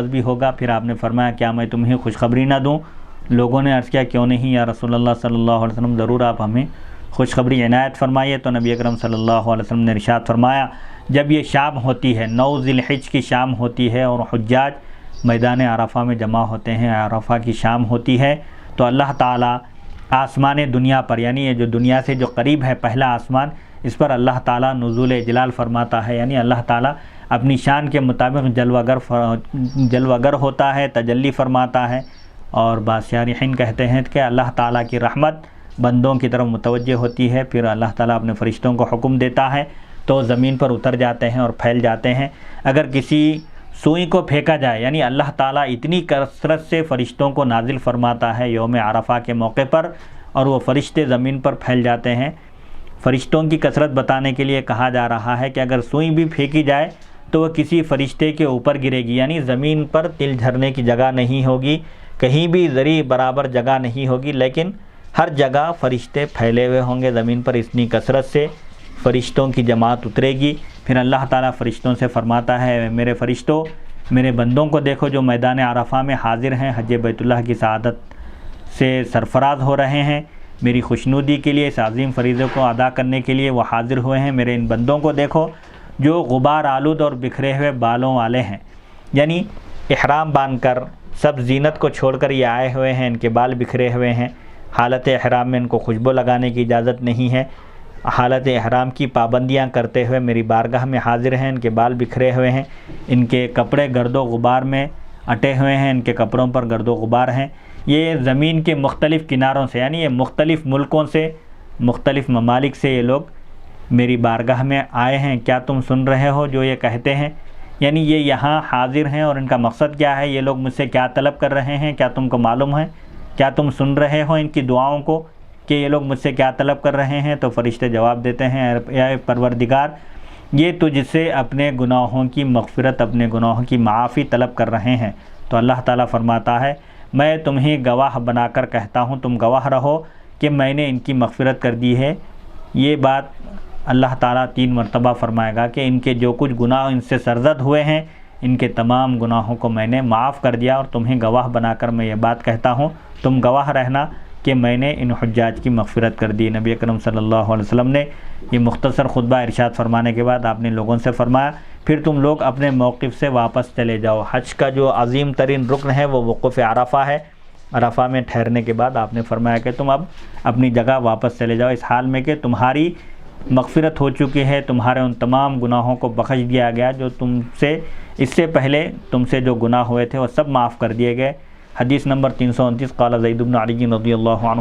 بھی ہوگا۔ پھر آپ نے فرمایا کیا میں تمہیں خوشخبری نہ دوں؟ لوگوں نے عرض کیا کیوں نہیں یا رسول اللہ صلی اللہ علیہ وسلم، ضرور آپ ہمیں خوشخبری عنایت فرمائیے۔ تو نبی اکرم صلی اللہ علیہ وسلم نے ارشاد فرمایا جب یہ شام ہوتی ہے، 9 ذی الحجہ کی شام ہوتی ہے اور حجاج میدان عرفہ میں جمع ہوتے ہیں، عرفہ کی شام ہوتی ہے، تو اللہ تعالیٰ آسمان دنیا پر، یعنی یہ جو دنیا سے جو قریب ہے پہلا آسمان، اس پر اللہ تعالیٰ نزول جلال فرماتا ہے، یعنی اللہ تعالیٰ اپنی شان کے مطابق جلوہ گر ہوتا ہے، تجلی فرماتا ہے۔ اور بعض شارحین کہتے ہیں کہ اللہ تعالیٰ کی رحمت بندوں کی طرف متوجہ ہوتی ہے، پھر اللہ تعالیٰ اپنے فرشتوں کو حکم دیتا ہے تو زمین پر اتر جاتے ہیں اور پھیل جاتے ہیں۔ اگر کسی سوئی کو پھینکا جائے، یعنی اللہ تعالیٰ اتنی کثرت سے فرشتوں کو نازل فرماتا ہے یوم عرفہ کے موقع پر، اور وہ فرشتے زمین پر پھیل جاتے ہیں۔ فرشتوں کی کثرت بتانے کے لیے کہا جا رہا ہے کہ اگر سوئی بھی پھینکی جائے تو وہ کسی فرشتے کے اوپر گرے گی، یعنی زمین پر تل جھرنے کی جگہ نہیں ہوگی، کہیں بھی ذری برابر جگہ نہیں ہوگی، لیکن ہر جگہ فرشتے پھیلے ہوئے ہوں گے زمین پر، اتنی کثرت سے فرشتوں کی جماعت اترے گی۔ پھر اللہ تعالیٰ فرشتوں سے فرماتا ہے میرے فرشتوں، میرے بندوں کو دیکھو جو میدان عرفہ میں حاضر ہیں، حج بیت اللہ کی سعادت سے سرفراز ہو رہے ہیں، میری خوشنودی کے لیے، اس عظیم فریضے کو ادا کرنے کے لیے وہ حاضر ہوئے ہیں۔ میرے ان بندوں کو دیکھو جو غبار آلود اور بکھرے ہوئے بالوں والے ہیں، یعنی احرام باندھ کر سب زینت کو چھوڑ کر یہ آئے ہوئے ہیں، ان کے بال بکھرے ہوئے ہیں۔ حالت احرام میں ان کو خوشبو لگانے کی اجازت نہیں ہے، حالت احرام کی پابندیاں کرتے ہوئے میری بارگاہ میں حاضر ہیں، ان کے بال بکھرے ہوئے ہیں، ان کے کپڑے گرد و غبار میں اٹے ہوئے ہیں، ان کے کپڑوں پر گرد و غبار ہیں۔ یہ زمین کے مختلف کناروں سے، یعنی یہ مختلف ملکوں سے، مختلف ممالک سے یہ لوگ میری بارگاہ میں آئے ہیں۔ کیا تم سن رہے ہو جو یہ کہتے ہیں؟ یعنی یہ یہاں حاضر ہیں اور ان کا مقصد کیا ہے، یہ لوگ مجھ سے کیا طلب کر رہے ہیں، کیا تم کو معلوم ہے؟ کیا تم سن رہے ہو ان کی دعاؤں کو کہ یہ لوگ مجھ سے کیا طلب کر رہے ہیں؟ تو فرشتے جواب دیتے ہیں اے پروردگار، یہ تجھ سے اپنے گناہوں کی مغفرت، اپنے گناہوں کی معافی طلب کر رہے ہیں۔ تو اللہ تعالیٰ فرماتا ہے میں تمہیں گواہ بنا کر کہتا ہوں، تم گواہ رہو کہ میں نے ان کی مغفرت کر دی ہے۔ یہ بات اللہ تعالیٰ 3 مرتبہ فرمائے گا کہ ان کے جو کچھ گناہ ان سے سرزد ہوئے ہیں، ان کے تمام گناہوں کو میں نے معاف کر دیا، اور تمہیں گواہ بنا کر میں یہ بات کہتا ہوں، تم گواہ رہنا کہ میں نے ان حجاج کی مغفرت کر دی۔ نبی اکرم صلی اللہ علیہ وسلم نے یہ مختصر خطبہ ارشاد فرمانے کے بعد آپ نے لوگوں سے فرمایا پھر تم لوگ اپنے موقف سے واپس چلے جاؤ۔ حج کا جو عظیم ترین رکن ہے وہ وقوف عرفہ ہے۔ عرفہ میں ٹھہرنے کے بعد آپ نے فرمایا کہ تم اب اپنی جگہ واپس چلے جاؤ، اس حال میں کہ تمہاری مغفرت ہو چکی ہے، تمہارے ان تمام گناہوں کو بخش دیا گیا جو تم سے اس سے پہلے تم سے جو گناہ ہوئے تھے وہ سب معاف کر دیے گئے۔ حدیث نمبر 329، قال زید بن علی رضی اللہ عنہ